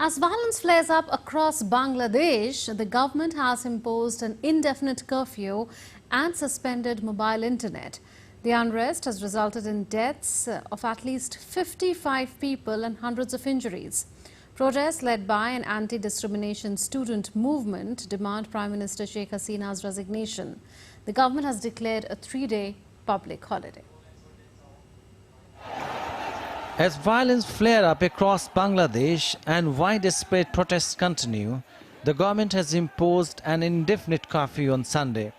As violence flares up across Bangladesh, the government has imposed an indefinite curfew and suspended mobile internet. The unrest has resulted in deaths of at least 55 people and hundreds of injuries. Protests led by an anti-discrimination student movement demand Prime Minister Sheikh Hasina's resignation. The government has declared a 3-day public holiday. As violence flare up across Bangladesh and widespread protests continue, the government has imposed an indefinite curfew on Sunday.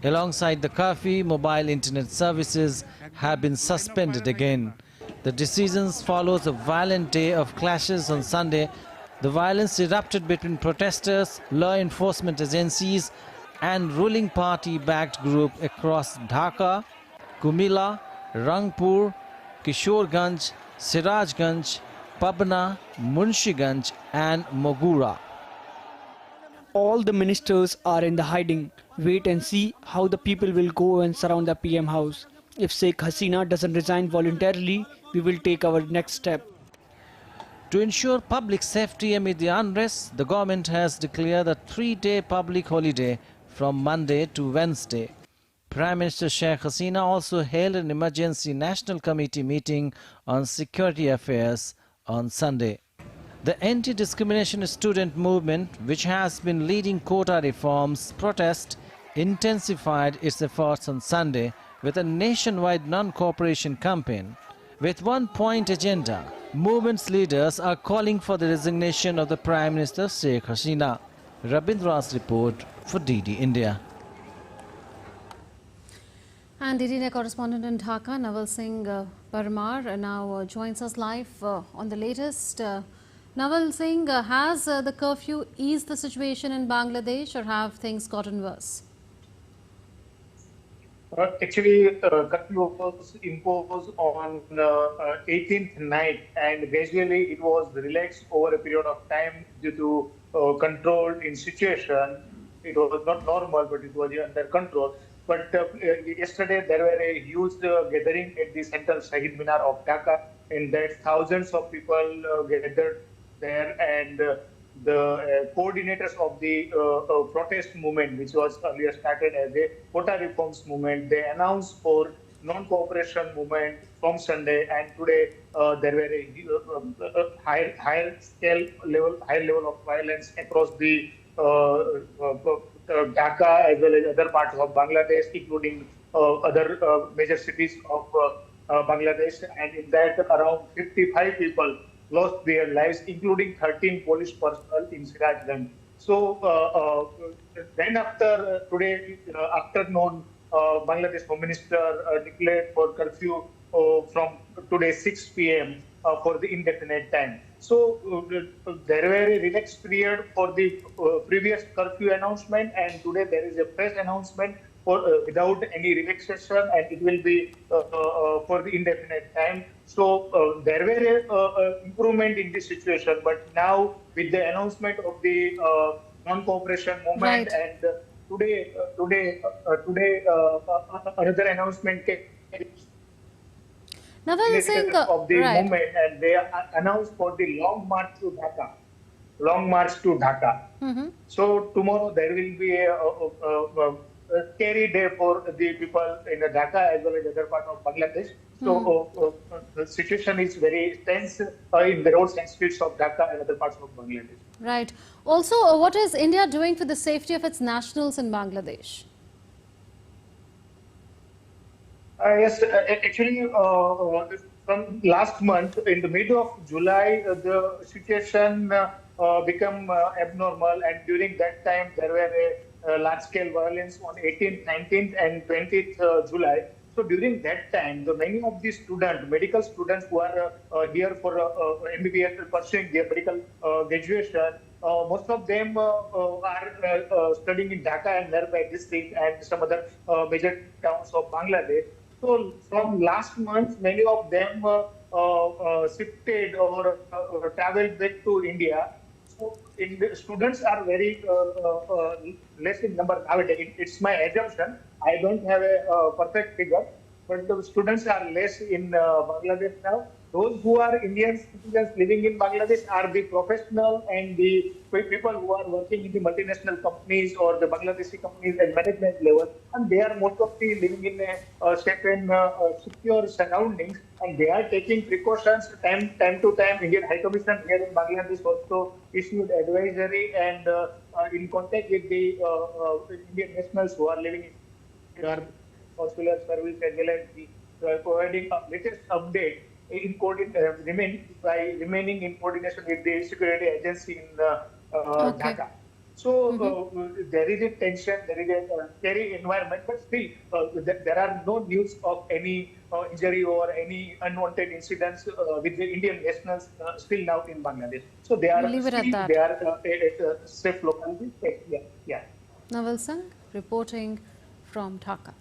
Alongside the curfew, mobile internet services have been suspended again. The decision follows a violent day of clashes on Sunday. The violence erupted between protesters, law enforcement agencies and ruling party-backed group across Dhaka, Kumila, Rangpur, Kishorganj, Sirajganj, Pabna, Munshiganj and Mogura. All the ministers are in the hiding. Wait and see how the people will go and surround the PM house. If Sheikh Hasina doesn't resign voluntarily, we will take our next step. To ensure public safety amid the unrest, the government has declared a 3-day public holiday from Monday to Wednesday. Prime Minister Sheikh Hasina also held an emergency National Committee meeting on security affairs on Sunday. The anti-discrimination student movement, which has been leading quota reforms protest, intensified its efforts on Sunday with a nationwide non-cooperation campaign. With one-point agenda, movement's leaders are calling for the resignation of the Prime Minister Sheikh Hasina. Rabindra's report for DD India. And DD India correspondent in Dhaka, Naval Singh Parmar, now joins us live on the latest. Naval Singh, has the curfew eased the situation in Bangladesh or have things gotten worse? Actually, curfew was imposed on 18th night and gradually it was relaxed over a period of time due to controlled in situation. It was not normal, but it was under control. But yesterday there were a huge gathering at the central Shahid Minar of Dhaka, and that thousands of people gathered there, and the coordinators of the protest movement, which was earlier started as a quota reforms movement, they announced for non-cooperation movement from Sunday, and today there were a higher level of violence across the Dhaka as well as other parts of Bangladesh, including other major cities of Bangladesh, and in that around 55 people lost their lives, including 13 police personnel in Sirajganj. So then after today afternoon, Bangladesh Home Minister declared for curfew from today 6 p.m. For the indefinite time. So there were a relaxed period for the previous curfew announcement, and today there is a fresh announcement for without any relaxation, and it will be for the indefinite time. So there were a improvement in this situation, but now with the announcement of the non-cooperation movement, right. and today another announcement came Naval Singh, of the right. movement, and they announced for the long march to Dhaka. So tomorrow there will be a scary day for the people in Dhaka as well as other part of Bangladesh. So the situation is very tense in the roads and streets of Dhaka and other parts of Bangladesh. Right. Also, what is India doing for the safety of its nationals in Bangladesh? Yes, actually, from last month, in the middle of July, the situation became abnormal, and during that time, there were a large-scale violence on 18th, 19th, and 20th July. So during that time, many of the students, medical students who are here for MBBS, pursuing their medical graduation, most of them are studying in Dhaka and nearby district and some other major towns of Bangladesh. So from last month, many of them shifted or traveled back to India. So students are very less in number nowadays. It's my assumption. I don't have a perfect figure, but the students are less in Bangladesh now. those who are Indian citizens living in Bangladesh are the professional and the people who are working in the multinational companies or the Bangladeshi companies at management level, and they are most of the living in a safe and secure surroundings, and they are taking precautions time to time. Indian High Commission here in Bangladesh also issued advisory and in contact with the Indian nationals who are living in our consular service as well as the providing a latest update remaining in coordination with the security agency in Okay. Dhaka. So there is a tension, there is a scary environment, but still there are no news of any injury or any unwanted incidents with the Indian nationals still now in Bangladesh. So they We'll are leave it at still that. they are at a safe locality. Yeah, yeah. Naval Singh reporting from Dhaka.